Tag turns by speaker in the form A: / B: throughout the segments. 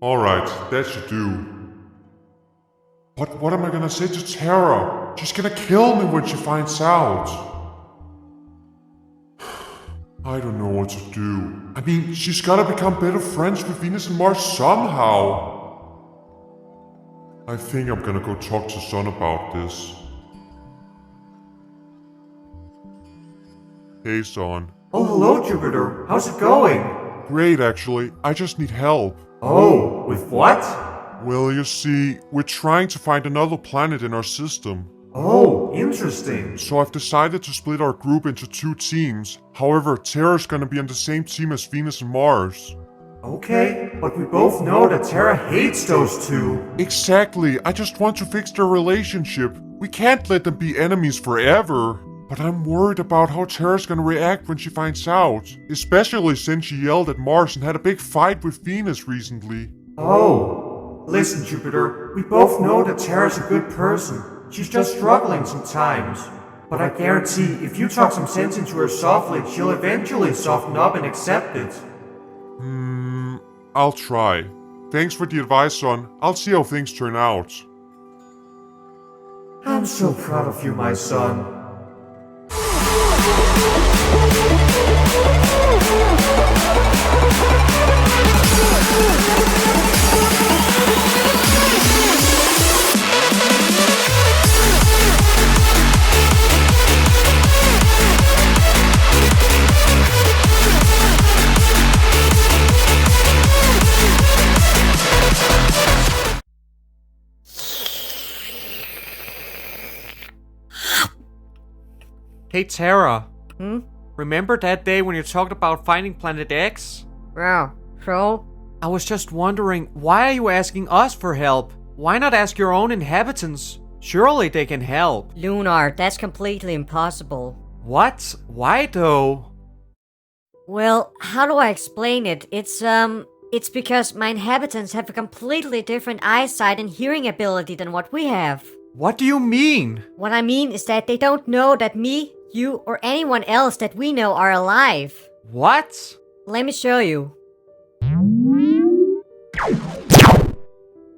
A: Alright, that should do. But what am I gonna say to Terra? She's gonna kill me when she finds out. I don't know what to do. I mean, she's gotta become better friends with Venus and Mars somehow. I think I'm gonna go talk to Sun about this. Hey, Sun.
B: Oh, hello, Jupiter. How's it going?
A: Great, actually. I just need help.
B: Oh, with what?
A: Well, you see, we're trying to find another planet in our system.
B: Oh, interesting.
A: So I've decided to split our group into 2 teams. However, Terra's gonna be on the same team as Venus and Mars.
B: Okay, but we both know that Terra hates those two.
A: Exactly, I just want to fix their relationship. We can't let them be enemies forever. But I'm worried about how Terra's gonna react when she finds out. Especially since she yelled at Mars and had a big fight with Venus recently.
B: Oh, listen, Jupiter. We both know that Terra's a good person. She's just struggling sometimes. But I guarantee if you talk some sense into her softly, she'll eventually soften up and accept it.
A: I'll try. Thanks for the advice, Son. I'll see how things turn out.
B: I'm so proud of you, my son.
C: Hey Terra,
D: Hmm?
C: remember that day when you talked about finding Planet X?
D: Yeah, so?
C: I was just wondering, why are you asking us for help? Why not ask your own inhabitants? Surely they can help.
D: Lunar, that's completely impossible.
C: What? Why though?
D: Well, how do I explain it? It's because my inhabitants have a completely different eyesight and hearing ability than what we have.
C: What do you mean?
D: What I mean is that they don't know that me, you, or anyone else that we know are alive.
C: What?
D: Let me show you.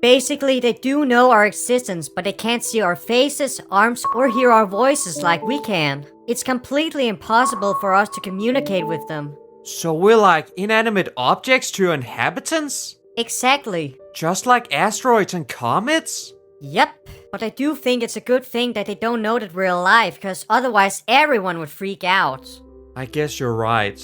D: Basically, they do know our existence, but they can't see our faces, arms, or hear our voices like we can. It's completely impossible for us to communicate with them.
C: So we're like inanimate objects to your inhabitants?
D: Exactly.
C: Just like asteroids and comets?
D: Yep. But I do think it's a good thing that they don't know that we're alive, because otherwise everyone would freak out.
C: I guess you're right.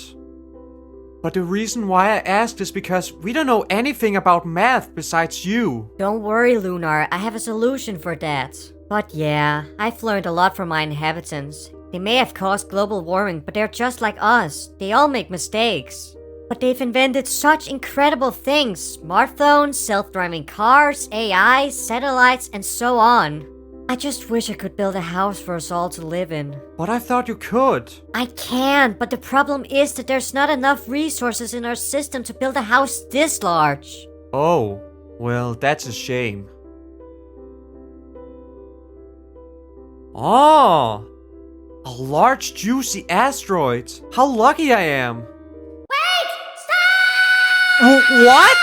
C: But the reason why I asked is because we don't know anything about math besides you.
D: Don't worry, Lunar, I have a solution for that. But yeah, I've learned a lot from my inhabitants. They may have caused global warming, but they're just like us. They all make mistakes. But they've invented such incredible things. Smartphones, self-driving cars, AI, satellites, and so on. I just wish I could build a house for us all to live in.
C: But I thought you could.
D: I can, but the problem is that there's not enough resources in our system to build a house this large.
C: Oh, well, that's a shame. Oh, a large juicy asteroid. How lucky I am. What?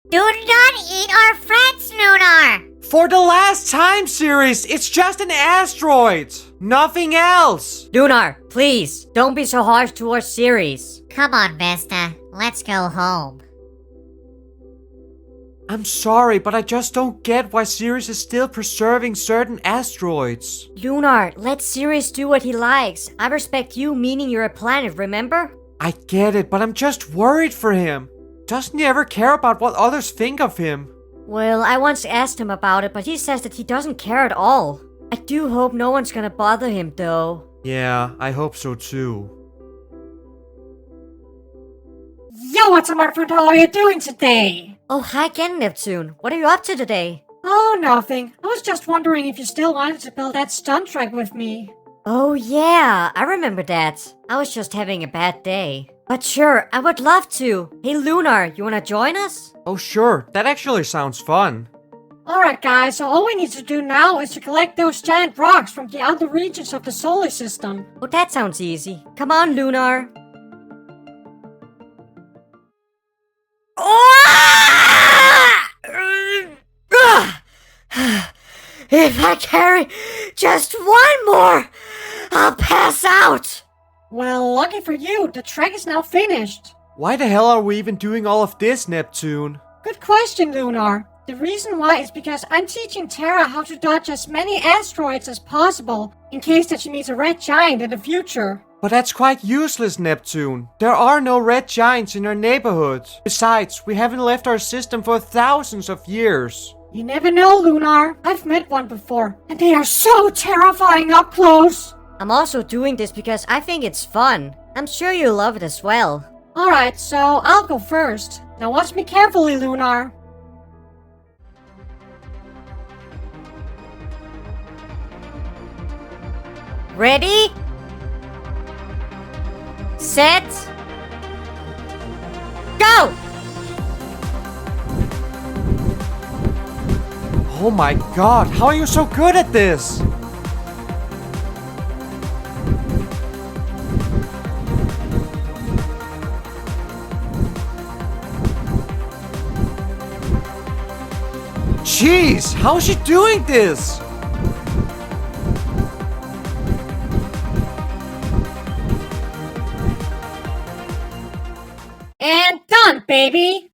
E: Do not eat our friends, Lunar!
C: For the last time, series, it's just an asteroid. Nothing else.
D: Lunar, please, don't be so harsh towards Ceres.
E: Come on, Vesta. Let's go home.
C: I'm sorry, but I just don't get why Ceres is still preserving certain asteroids.
D: Lunar, let Ceres do what he likes. I respect you, meaning you're a planet, remember?
C: I get it, but I'm just worried for him. Doesn't he ever care about what others think of him?
D: Well, I once asked him about it, but he says that he doesn't care at all. I do hope no one's gonna bother him, though.
C: Yeah, I hope so too.
F: Yo, what's up, my friend? How are you doing today?
D: Oh, hi again, Neptune. What are you up to today?
F: Oh, nothing. I was just wondering if you still wanted to build that stunt track with me.
D: Oh yeah, I remember that. I was just having a bad day. But sure, I would love to. Hey Lunar, you wanna join us?
C: Oh sure, that actually sounds fun.
F: Alright guys, so all we need to do now is to collect those giant rocks from the outer regions of the solar system.
D: Oh, that sounds easy. Come on, Lunar.
E: Ah!
D: carry just one more, I'll pass out.
F: Well, lucky for you, the trek is now finished.
C: Why the hell are we even doing all of this, Neptune?
F: Good question, Lunar. The reason why is because I'm teaching Terra how to dodge as many asteroids as possible, in case that she meets a red giant in the future.
C: But that's quite useless, Neptune. There are no red giants in our neighborhood. Besides, we haven't left our system for thousands of years.
F: You never know, Lunar. I've met one before, and they are so terrifying up close.
D: I'm also doing this because I think it's fun. I'm sure you'll love it as well.
F: Alright, so I'll go first. Now watch me carefully, Lunar.
D: Ready? Set. Go!
C: Oh my god, how are you so good at this? Jeez, how is she doing this?
F: And done, baby!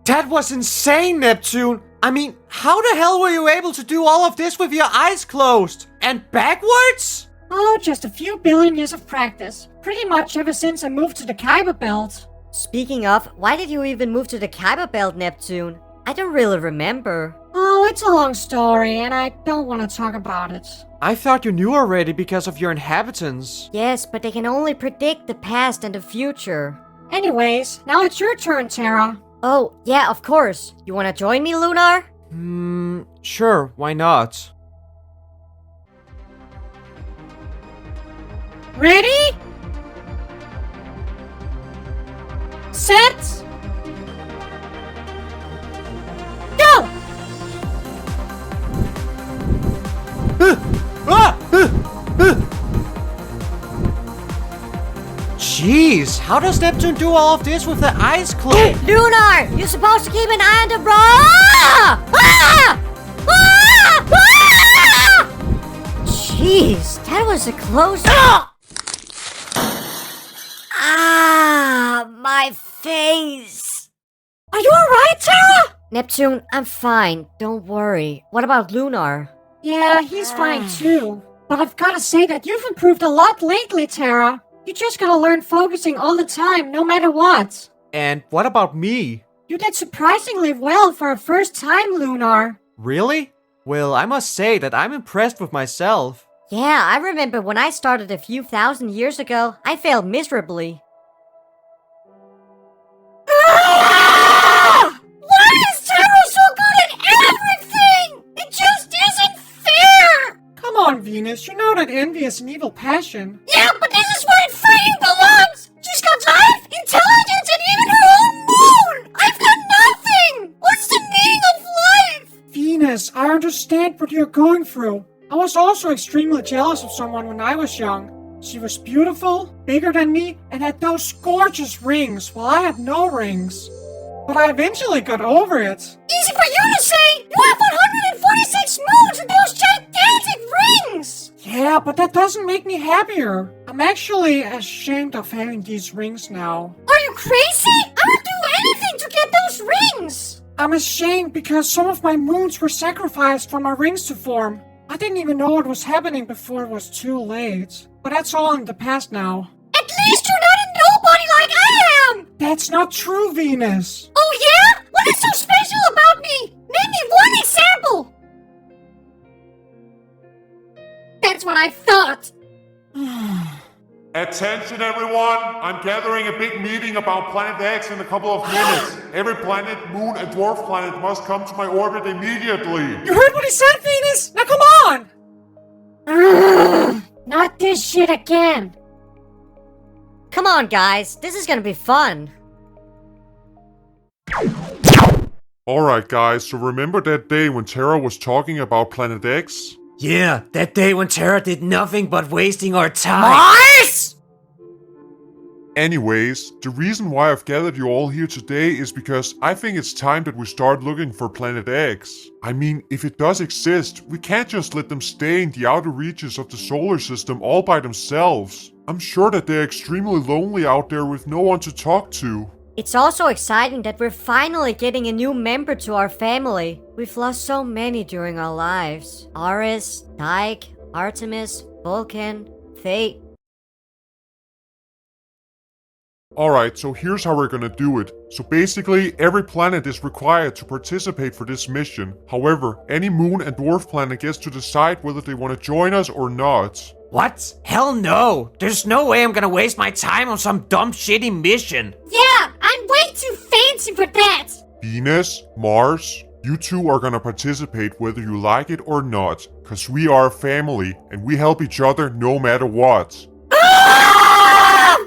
C: That was insane, Neptune! I mean, how the hell were you able to do all of this with your eyes closed? And backwards?
F: Oh, just a few billion years of practice. Pretty much ever since I moved to the Kuiper Belt.
D: Speaking of, why did you even move to the Kuiper Belt, Neptune? I don't really remember.
F: Oh, it's a long story, and I don't want to talk about it.
C: I thought you knew already because of your inhabitants.
D: Yes, but they can only predict the past and the future.
F: Anyways, now it's your turn, Terra.
D: Oh, yeah, of course. You wanna join me, Lunar?
C: Sure, why not?
F: Ready? Set. Go!
C: Jeez, how does Neptune do all of this with the eyes closed?
D: Lunar! You're supposed to keep an eye on the road! Ah! Ah! Ah! Jeez, that was a close... Ah! My face!
F: Are you alright, Terra?
D: Neptune, I'm fine. Don't worry. What about Lunar?
F: Yeah, he's fine too. But I've gotta say that you've improved a lot lately, Terra. You just gotta learn focusing all the time, no matter what.
C: And what about me?
F: You did surprisingly well for a first time, Lunar.
C: Really? Well, I must say that I'm impressed with myself.
D: Yeah, I remember when I started a few thousand years ago, I failed miserably.
F: Why is Terra so good at everything? It just isn't fair! Come on, Venus, you know that envy is an evil passion. Yeah, but this is where it freaking belongs! She's got life, intelligence, and even her own moon! I've got nothing! What's the meaning of life? Venus, I understand what you're going through. I was also extremely jealous of someone when I was young. She was beautiful, bigger than me, and had those gorgeous rings, while I had no rings. But I eventually got over it. Easy for you to say! You have 146 moons and those gigantic rings! Yeah, but that doesn't make me happier. I'm actually ashamed of having these rings now. Are you crazy? I would do anything to get those rings! I'm ashamed because some of my moons were sacrificed for my rings to form. I didn't even know what was happening before it was too late. But that's all in the past now. At least you're not a nobody like I am! That's not true, Venus. Oh yeah? What is so special about me? Name me one example! That's what I thought.
A: Attention everyone! I'm gathering a big meeting about Planet X in a couple of minutes. Every planet, moon, and dwarf planet must come to my orbit immediately.
F: You heard what he said, Venus? Now come on! Not this shit again.
D: Come on, guys. This is gonna be fun.
A: Alright guys, so remember that day when Terra was talking about Planet X?
G: Yeah, that day when Terra did nothing but wasting our time.
C: Mars!
A: Anyways, the reason why I've gathered you all here today is because I think it's time that we start looking for Planet X. I mean, if it does exist, we can't just let them stay in the outer reaches of the solar system all by themselves. I'm sure that they're extremely lonely out there with no one to talk to.
D: It's also exciting that we're finally getting a new member to our family. We've lost so many during our lives. Aris, Dyke, Artemis, Vulcan, Fate.
A: Alright, so here's how we're gonna do it. So basically, every planet is required to participate for this mission. However, any moon and dwarf planet gets to decide whether they want to join us or not.
C: What? Hell no! There's no way I'm gonna waste my time on some dumb shitty mission.
F: Yeah, I'm way too fancy for that.
A: Venus, Mars, you two are gonna participate whether you like it or not. Cause we are a family, and we help each other no matter what.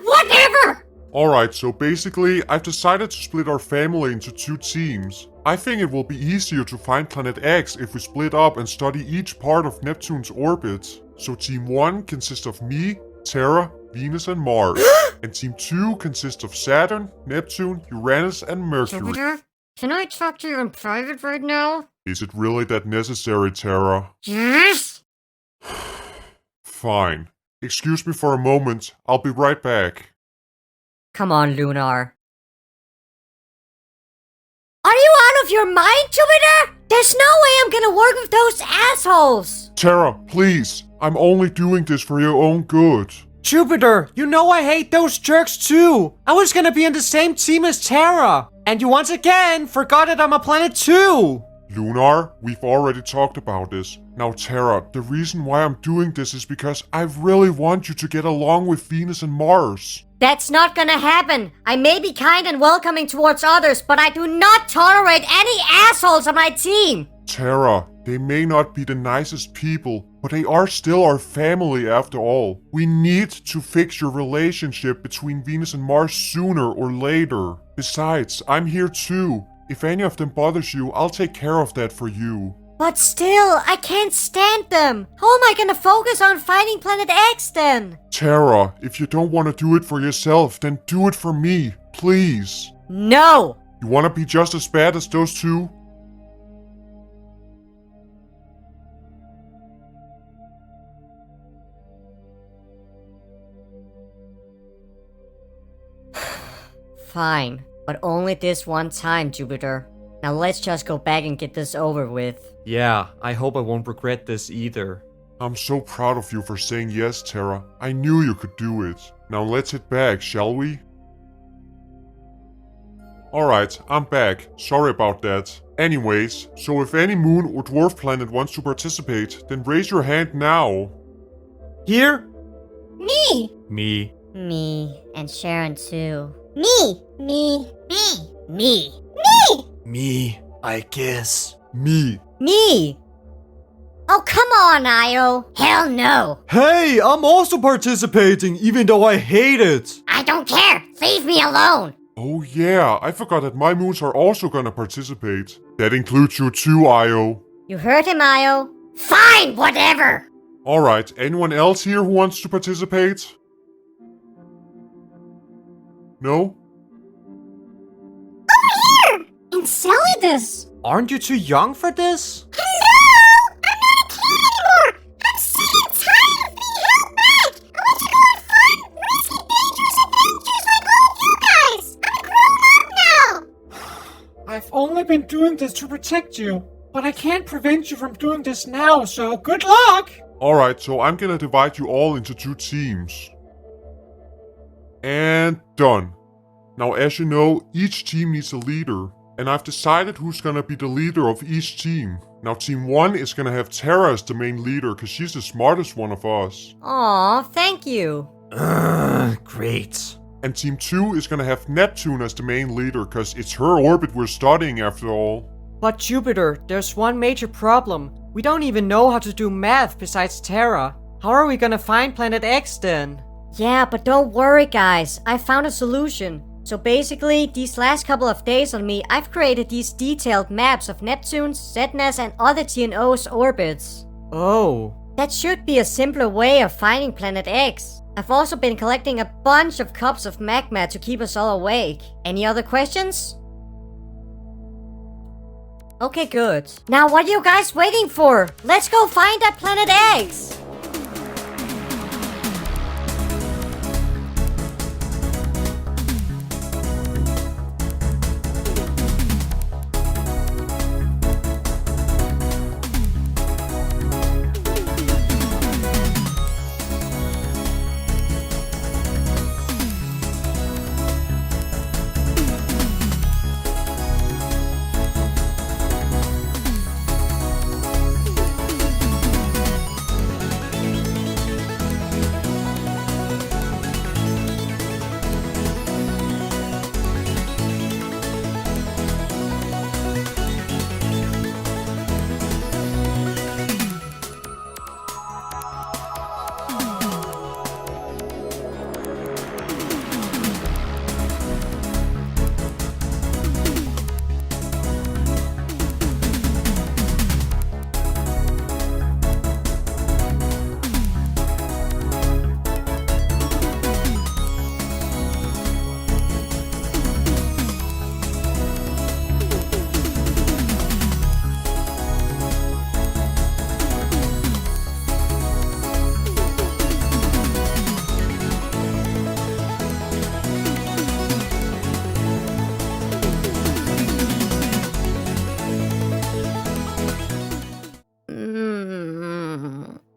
F: Whatever.
A: Alright, so basically, I've decided to split our family into 2 teams. I think it will be easier to find Planet X if we split up and study each part of Neptune's orbit. So Team 1 consists of me, Terra, Venus and Mars. And Team 2 consists of Saturn, Neptune, Uranus and Mercury.
F: Jupiter, can I talk to you in private right now?
A: Is it really that necessary, Terra?
F: Yes.
A: Fine. Excuse me for a moment, I'll be right back.
D: Come on, Lunar. Are you out of your mind, Jupiter? There's no way I'm gonna work with those assholes!
A: Terra, please, I'm only doing this for your own good.
C: Jupiter, you know I hate those jerks too. I was gonna be on the same team as Terra. And you once again forgot that I'm a planet too.
A: Lunar, we've already talked about this. Now Terra, the reason why I'm doing this is because I really want you to get along with Venus and Mars.
D: That's not gonna happen. I may be kind and welcoming towards others, but I do not tolerate any assholes on my team.
A: Terra, they may not be the nicest people, but they are still our family after all. We need to fix your relationship between Venus and Mars sooner or later. Besides, I'm here too. If any of them bothers you, I'll take care of that for you.
D: But still, I can't stand them. How am I gonna focus on fighting Planet X then?
A: Terra, if you don't want to do it for yourself, then do it for me, please.
D: No!
A: You want to be just as bad as those two?
D: Fine, but only this one time, Jupiter. Now let's just go back and get this over with.
C: Yeah, I hope I won't regret this either.
A: I'm so proud of you for saying yes, Terra. I knew you could do it. Now let's head back, shall we? Alright, I'm back. Sorry about that. Anyways, so if any moon or dwarf planet wants to participate, then raise your hand now.
C: Here?
F: Me.
C: Me.
D: Me, and Sharon too.
F: Me.
E: Me.
F: Me.
C: Me, I guess.
A: Me.
D: Me!
E: Oh, come on, Io. Hell no.
C: Hey, I'm also participating, even though I hate it.
E: I don't care. Leave me alone.
A: Oh yeah, I forgot that my moons are also gonna participate. That includes you too, Io.
D: You heard him, Io.
E: Fine, whatever.
A: Alright, anyone else here who wants to participate? No?
F: Enceladus.
C: Aren't you too young for this?
F: Hello! I'm not a kid anymore. I'm sick and tired of being held back. I want to go on fun, risky, dangerous adventures like all you guys. I'm grown up now. I've only been doing this to protect you, but I can't prevent you from doing this now, so good luck.
A: Alright, so I'm gonna divide you all into 2 teams. And done. Now as you know, each team needs a leader. And I've decided who's gonna be the leader of each team. Now Team 1 is gonna have Terra as the main leader cause she's the smartest one of us.
D: Aw, thank you.
C: Great.
A: And Team 2 is gonna have Neptune as the main leader cause it's her orbit we're studying after all.
C: But Jupiter, there's one major problem. We don't even know how to do math besides Terra. How are we gonna find Planet X then?
D: Yeah, but don't worry, guys. I found a solution. So basically, these last couple of days on me, I've created these detailed maps of Neptune's, Sedna's, and other TNO's orbits.
C: Oh.
D: That should be a simpler way of finding Planet X. I've also been collecting a bunch of cups of magma to keep us all awake. Any other questions? Okay, good. Now what are you guys waiting for? Let's go find that planet X!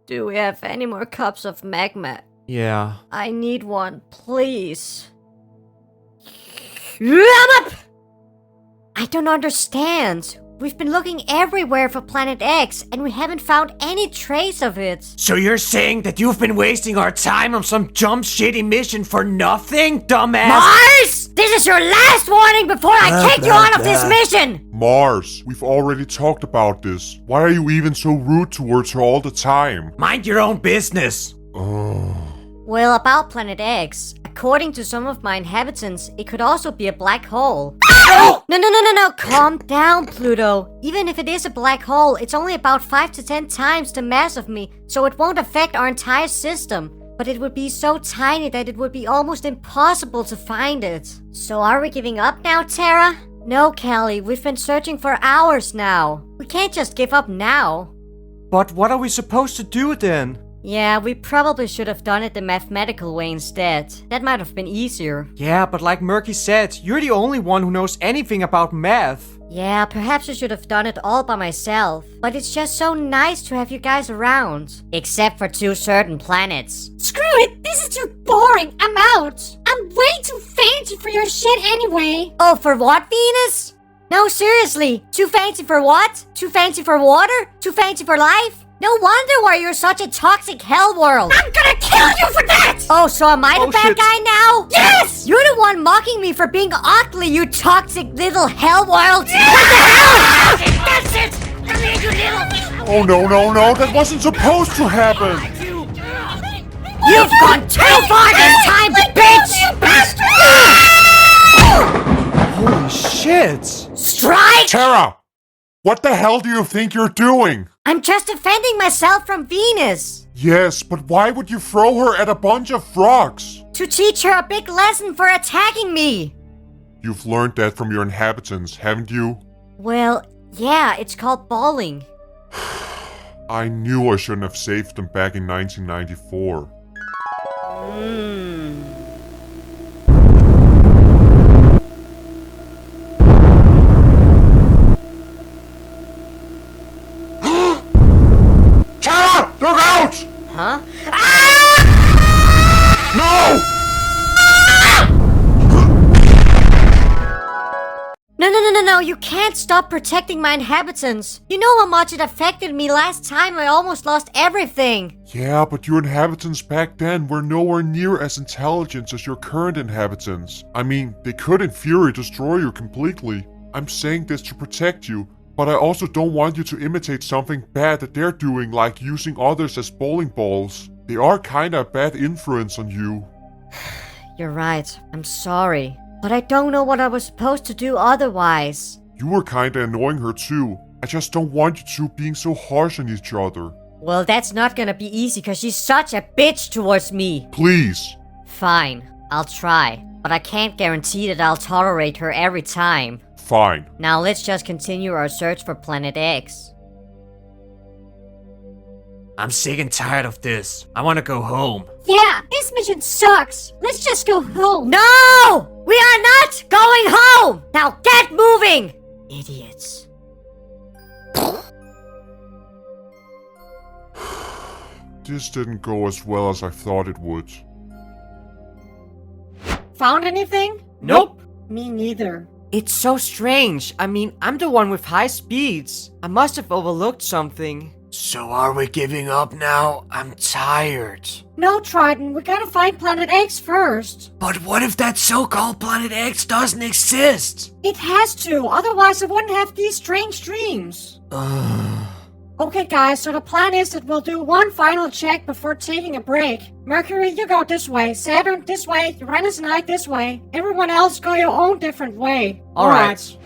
D: Do we have any more cups of magma?
C: Yeah.
D: I need one, please. I don't understand. We've been looking everywhere for Planet X, and we haven't found any trace of it.
C: So you're saying that you've been wasting our time on some dumb shitty mission for nothing, dumbass?
D: Mars! This is your last warning before I kick you out of this mission!
A: Mars, we've already talked about this. Why are you even so rude towards her all the time?
C: Mind your own business.
D: Well, about Planet X, according to some of my inhabitants, it could also be a black hole. No, calm down, Pluto. Even if it is a black hole, it's only about 5 to 10 times the mass of me, so it won't affect our entire system. But it would be so tiny that it would be almost impossible to find it. So are we giving up now, Terra? No, Callie, we've been searching for hours now. We can't just give up now.
C: But what are we supposed to do then?
D: Yeah, we probably should have done it the mathematical way instead. That might have been easier.
C: Yeah, but like Murky said, you're the only one who knows anything about math.
D: Yeah, perhaps I should have done it all by myself. But it's just so nice to have you guys around. Except for 2 certain planets.
F: Screw it! This is too boring! I'm out! I'm way too fancy for your shit anyway!
D: Oh, for what, Venus? No, seriously. Too fancy for what? Too fancy for water? Too fancy for life? No wonder why you're such a toxic hell world.
F: I'm gonna kill you for that!
D: Oh, so am I the bad
C: shit.
D: guy now?
F: Yes!
D: You're the one mocking me for being ugly, you toxic little hell world. What the hell?
F: That's it! Come here, you little...
A: Oh no, that wasn't supposed to happen!
D: You've gone too far this time, bitch!
F: You bastard!
C: Holy shit!
D: Strike!
A: Terra! What the hell do you think you're doing?
D: I'm just defending myself from Venus.
A: Yes, but why would you throw her at a bunch of frogs?
D: To teach her a big lesson for attacking me.
A: You've learned that from your inhabitants, haven't you?
D: Well, yeah, it's called bowling.
A: I knew I shouldn't have saved them back in 1994. Terra! Look out!
D: Huh?
A: No!
D: No, you can't stop protecting my inhabitants. You know how much it affected me last time. I almost lost everything.
A: Yeah, but your inhabitants back then were nowhere near as intelligent as your current inhabitants. I mean, they could in theory destroy you completely. I'm saying this to protect you, but I also don't want you to imitate something bad that they're doing, like using others as bowling balls. They are kinda a bad influence on you.
D: You're right. I'm sorry. But I don't know what I was supposed to do otherwise.
A: You were kinda annoying her too. I just don't want you two being so harsh on each other.
D: Well, that's not gonna be easy because she's such a bitch towards me.
A: Please.
D: Fine, I'll try. But I can't guarantee that I'll tolerate her every time.
A: Fine.
D: Now let's just continue our search for Planet X.
C: I'm sick and tired of this. I want to go home.
F: Yeah, this mission sucks. Let's just go home.
D: No! We are not going home! Now get moving! Idiots.
A: This didn't go as well as I thought it would.
F: Found anything?
C: Nope.
F: Me neither.
C: It's so strange. I mean, I'm the one with high speeds. I must have overlooked something. So are we giving up now? I'm tired.
F: No, Triton, we gotta find Planet X first.
C: But what if that so-called Planet X doesn't exist?
F: It has to, otherwise I wouldn't have these strange dreams. Okay guys, so the plan is that we'll do one final check before taking a break. Mercury, you go this way. Saturn, this way. Uranus and I this way. Everyone else go your own different way.
C: Alright.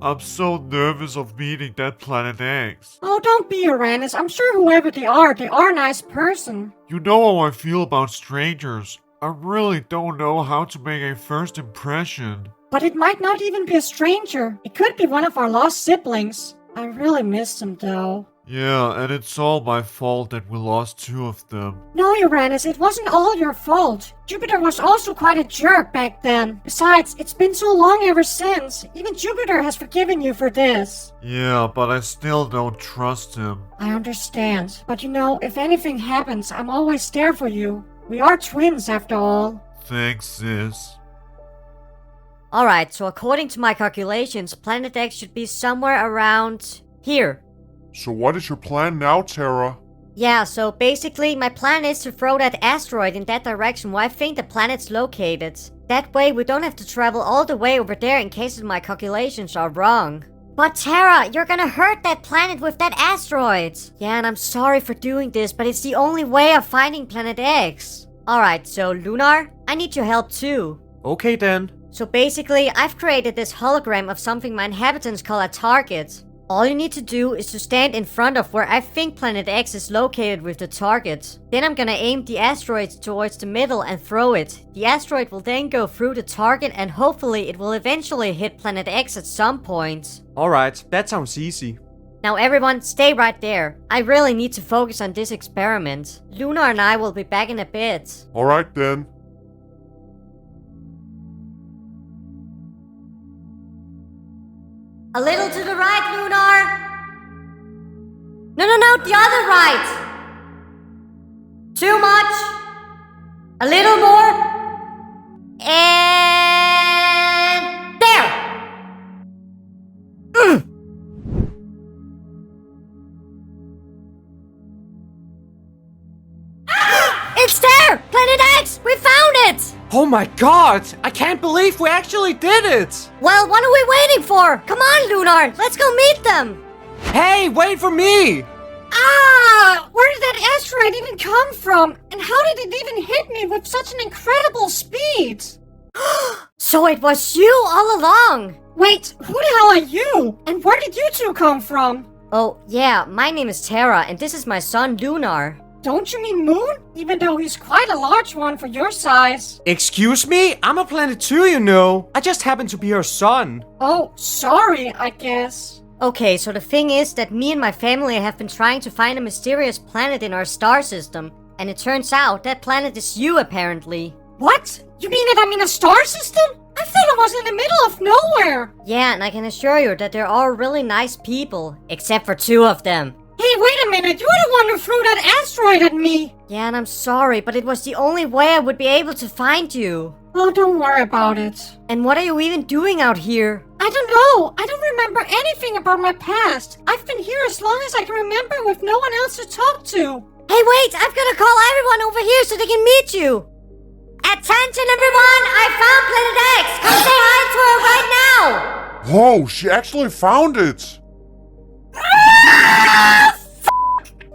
A: I'm so nervous of meeting that Planet X.
F: Oh, don't be Uranus. I'm sure whoever they are a nice person.
A: You know how I feel about strangers. I really don't know how to make a first impression.
F: But it might not even be a stranger. It could be one of our lost siblings. I really miss them though.
A: Yeah, and it's all my fault that we lost 2 of them.
F: No, Uranus, it wasn't all your fault. Jupiter was also quite a jerk back then. Besides, it's been so long ever since. Even Jupiter has forgiven you for this.
A: Yeah, but I still don't trust him.
F: I understand. But you know, if anything happens, I'm always there for you. We are twins after all.
A: Thanks, sis.
D: Alright, so according to my calculations, Planet X should be somewhere around here.
A: So what is your plan now, Terra?
D: Yeah, so basically my plan is to throw that asteroid in that direction where I think the planet's located. That way we don't have to travel all the way over there in case my calculations are wrong. But Terra, you're gonna hurt that planet with that asteroid! Yeah, and I'm sorry for doing this, but it's the only way of finding Planet X. Alright, so Lunar, I need your help too.
C: Okay then.
D: So basically, I've created this hologram of something my inhabitants call a target. All you need to do is to stand in front of where I think Planet X is located with the target. Then I'm gonna aim the asteroid towards the middle and throw it. The asteroid will then go through the target and hopefully it will eventually hit Planet X at some point.
C: Alright, that sounds easy.
D: Now everyone, stay right there. I really need to focus on this experiment. Lunar and I will be back in a bit.
A: Alright then.
D: A little to the right, Lunar! No, the other right! Too much! A little more! And... there! It's there! Planet X! We found it!
C: Oh my god! I can't believe we actually did it!
D: Well, what are we waiting for? Come on, Lunar! Let's go meet them!
C: Hey, wait for me!
F: Ah! Where did that asteroid even come from? And how did it even hit me with such an incredible speed?
D: So it was you all along!
F: Wait, who the hell are you? And where did you two come from?
D: Oh, yeah, my name is Terra, and this is my son, Lunar.
F: Don't you mean Moon? Even though he's quite a large one for your size.
C: Excuse me? I'm a planet too, you know. I just happen to be her son.
F: Oh, sorry, I guess.
D: Okay, so the thing is that me and my family have been trying to find a mysterious planet in our star system. And it turns out that planet is you, apparently.
F: What? You mean that I'm in a star system? I thought I was in the middle of nowhere.
D: Yeah, and I can assure you that they're all really nice people. Except for 2 of them.
F: Hey, wait a minute. You're the one who threw that asteroid at me.
D: Yeah, and I'm sorry, but it was the only way I would be able to find you.
F: Oh, don't worry about it.
D: And what are you even doing out here?
F: I don't know. I don't remember anything about my past. I've been here as long as I can remember with no one else to talk to.
D: Hey, wait! I've got to call everyone over here so they can meet you! Attention, everyone! I found Planet X! Come say hi to her right now!
A: Whoa, she actually found it!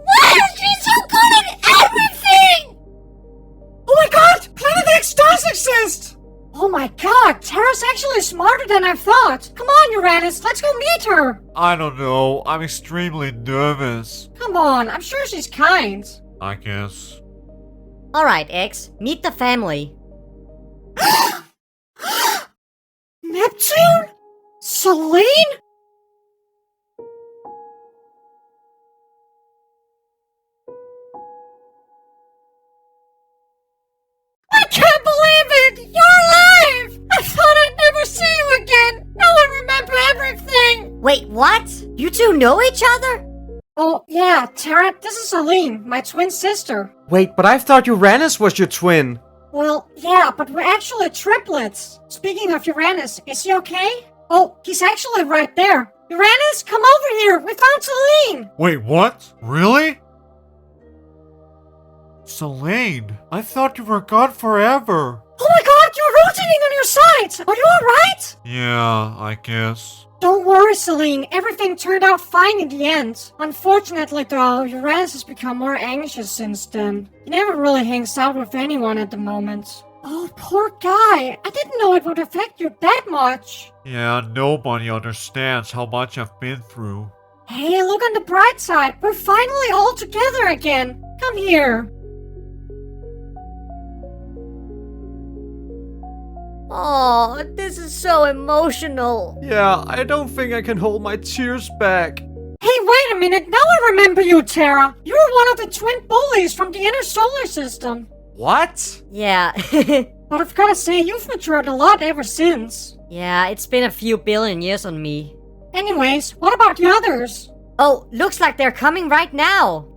F: Why is she so good at everything? Oh my god! Planet X does exist! Oh my god! Terra's actually smarter than I thought. Come on, Uranus, let's go meet her.
C: I don't know. I'm extremely nervous.
F: Come on, I'm sure she's kind.
C: I guess.
D: Alright, X, meet the family.
F: Neptune? Selene? I can't believe it! You're alive! I thought I'd never see you again! Now I remember everything!
D: Wait, what? You two know each other?
F: Oh, yeah, Terra, this is Selene, my twin sister.
C: Wait, but I thought Uranus was your twin.
F: Well, yeah, but we're actually triplets. Speaking of Uranus, is he okay? Oh, he's actually right there. Uranus, come over here! We found Selene!
C: Wait, what? Really? Selene, I thought you were gone forever.
F: Oh my god, you're rotating on your sides! Are you alright?
C: Yeah, I guess.
F: Don't worry, Selene. Everything turned out fine in the end. Unfortunately, though, Uranus has become more anxious since then. He never really hangs out with anyone at the moment. Oh, poor guy. I didn't know it would affect you that much.
C: Yeah, nobody understands how much I've been through.
F: Hey, look on the bright side. We're finally all together again. Come here.
D: Oh, this is so emotional.
C: Yeah, I don't think I can hold my tears back.
F: Hey, wait a minute. Now I remember you, Terra. You were one of the twin bullies from the inner solar system.
C: What?
D: Yeah.
F: But I've gotta say, you've matured a lot ever since.
D: Yeah, it's been a few billion years on me.
F: Anyways, what about the others?
D: Oh, looks like they're coming right now.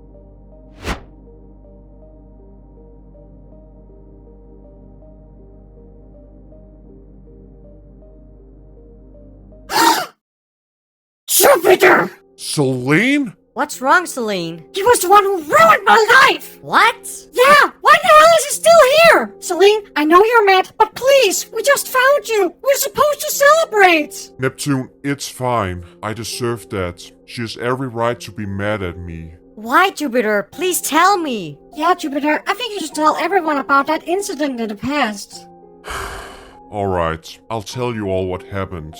F: Jupiter!
A: Selene?
D: What's wrong, Selene?
F: He was the one who ruined my life!
D: What?
F: Yeah, why the hell is he still here? Selene, I know you're mad, but please, we just found you. We're supposed to celebrate.
A: Neptune, it's fine. I deserve that. She has every right to be mad at me.
D: Why, Jupiter? Please tell me.
F: Yeah, Jupiter, I think you should tell everyone about that incident in the past.
A: Alright, I'll tell you all what happened.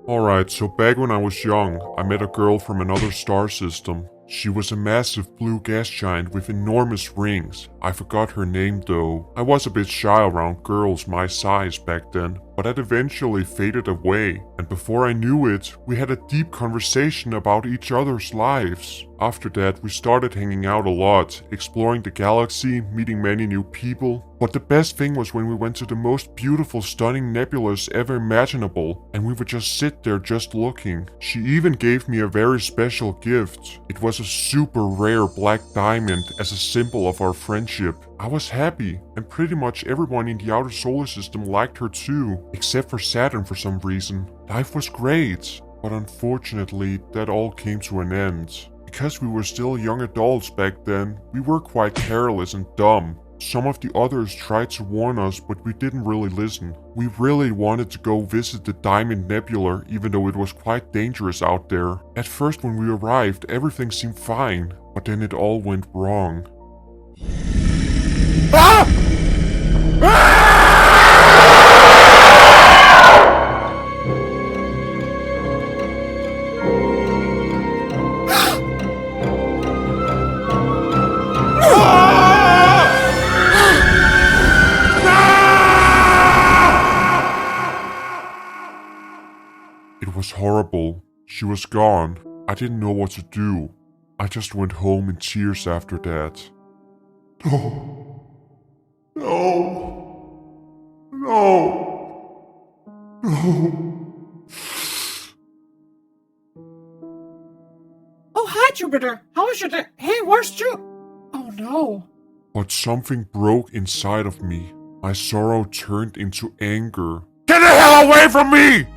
A: Alright, so back when I was young, I met a girl from another star system. She was a massive blue gas giant with enormous rings. I forgot her name though. I was a bit shy around girls my size back then, but that eventually faded away. And before I knew it, we had a deep conversation about each other's lives. After that, we started hanging out a lot, exploring the galaxy, meeting many new people. But the best thing was when we went to the most beautiful, stunning nebulas ever imaginable, and we would just sit there just looking. She even gave me a very special gift. It was a super rare black diamond as a symbol of our friendship. I was happy, and pretty much everyone in the outer solar system liked her too, except for Saturn for some reason. Life was great, but unfortunately that all came to an end. Because we were still young adults back then, we were quite careless and dumb. Some of the others tried to warn us, but we didn't really listen. We really wanted to go visit the Diamond Nebula, even though it was quite dangerous out there. At first when we arrived, everything seemed fine, but then it all went wrong. Ah! It was horrible. She was gone. I didn't know what to do. I just went home in tears after that. No. No. No. No.
F: Oh, hi, Jupiter. How is your day? Hey, where's Ju? Oh, no.
A: But something broke inside of me. My sorrow turned into anger. Get the hell away from me!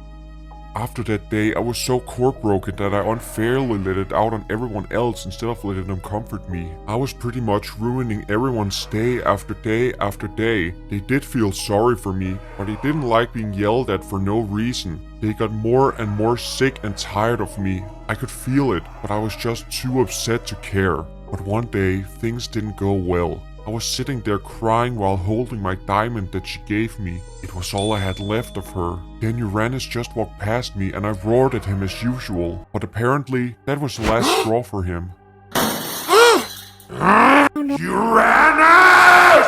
A: After that day, I was so core-broken that I unfairly let it out on everyone else instead of letting them comfort me. I was pretty much ruining everyone's day after day after day. They did feel sorry for me, but they didn't like being yelled at for no reason. They got more and more sick and tired of me. I could feel it, but I was just too upset to care. But one day, things didn't go well. I was sitting there crying while holding my diamond that she gave me. It was all I had left of her. Then Uranus just walked past me and I roared at him as usual. But apparently, that was the last straw for him. Uranus!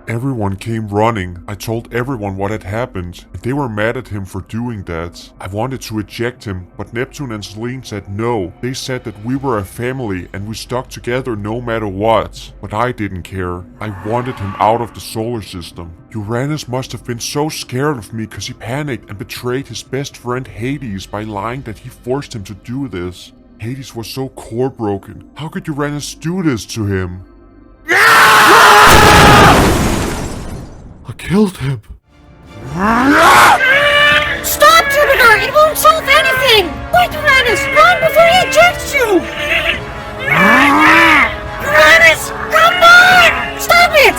A: Everyone came running. I told everyone what had happened, and they were mad at him for doing that. I wanted to eject him, but Neptune and Selene said no. They said that we were a family and we stuck together no matter what. But I didn't care. I wanted him out of the solar system. Uranus must have been so scared of me because he panicked and betrayed his best friend Hades by lying that he forced him to do this. Hades was so core broken. How could Uranus do this to him? I killed him.
F: Stop, Jupiter! It won't solve anything! Wait, Uranus! Run before he ejects you! Uranus! Come on! Stop it!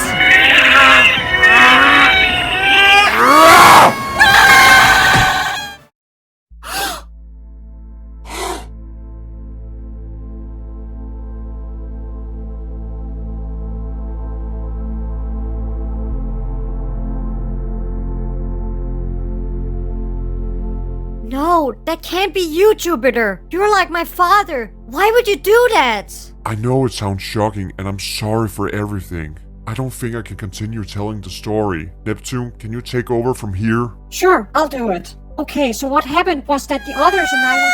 D: No, that can't be you, Jupiter. You're like my father. Why would you do that?
A: I know it sounds shocking and I'm sorry for everything. I don't think I can continue telling the story. Neptune, can you take over from here?
F: Sure, I'll do it. Okay, so what happened was that the others and I were...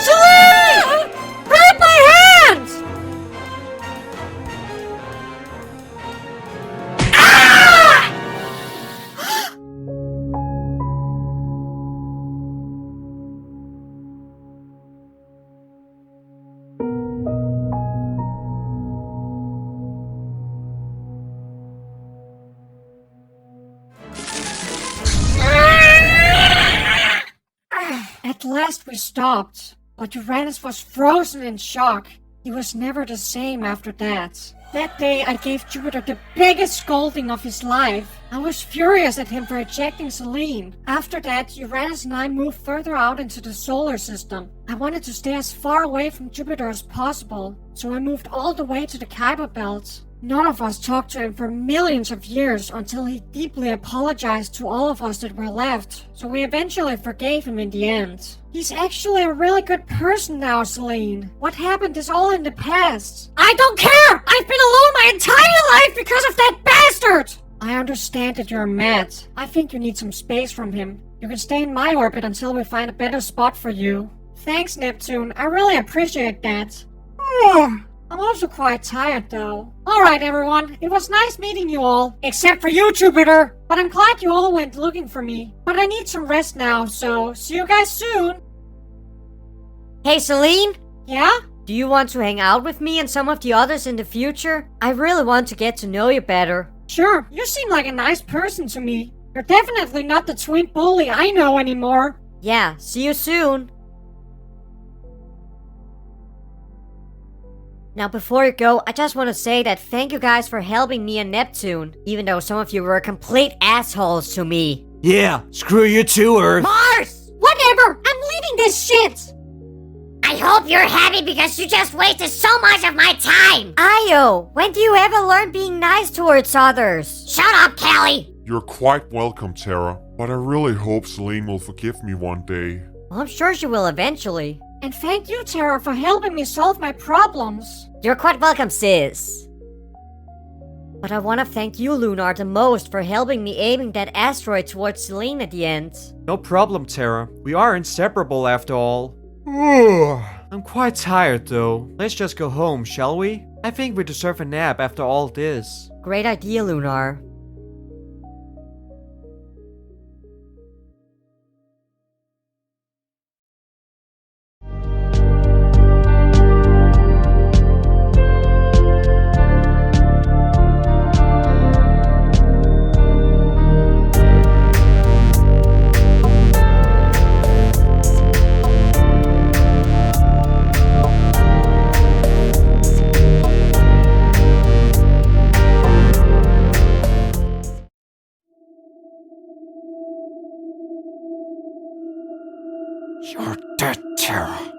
F: Celine! Grab my hands! At last we stopped, but Uranus was frozen in shock. He was never the same after that. That day I gave Jupiter the biggest scolding of his life. I was furious at him for ejecting Selene. After that, Uranus and I moved further out into the solar system. I wanted to stay as far away from Jupiter as possible, so I moved all the way to the Kuiper Belt. None of us talked to him for millions of years until he deeply apologized to all of us that were left, so we eventually forgave him in the end. He's actually a really good person now, Selene. What happened is all in the past. I don't care! I've been alone my entire life because of that bastard! I understand that you're mad. I think you need some space from him. You can stay in my orbit until we find a better spot for you. Thanks, Neptune. I really appreciate that. I'm also quite tired, though. Alright, everyone. It was nice meeting you all. Except for you, Jupiter. But I'm glad you all went looking for me. But I need some rest now, so see you guys soon.
D: Hey, Selene?
F: Yeah?
D: Do you want to hang out with me and some of the others in the future? I really want to get to know you better.
F: Sure. You seem like a nice person to me. You're definitely not the twin bully I know anymore.
D: Yeah, see you soon. Now before you go, I just want to say that thank you guys for helping me and Neptune, even though some of you were complete assholes to me.
C: Yeah, screw you too, Earth.
F: Mars! Whatever! I'm leaving this shit!
E: I hope you're happy because you just wasted so much of my time!
D: Io, when do you ever learn being nice towards others?
E: Shut up, Callie!
A: You're quite welcome, Terra. But I really hope Selene will forgive me one day.
D: Well, I'm sure she will eventually.
F: And thank you, Terra, for helping me solve my problems.
D: You're quite welcome, sis. But I want to thank you, Lunar, the most for helping me aiming that asteroid towards Selene at the end.
C: No problem, Terra. We are inseparable after all. I'm quite tired though. Let's just go home, shall we? I think we deserve a nap after all this.
D: Great idea, Lunar.
G: Terra.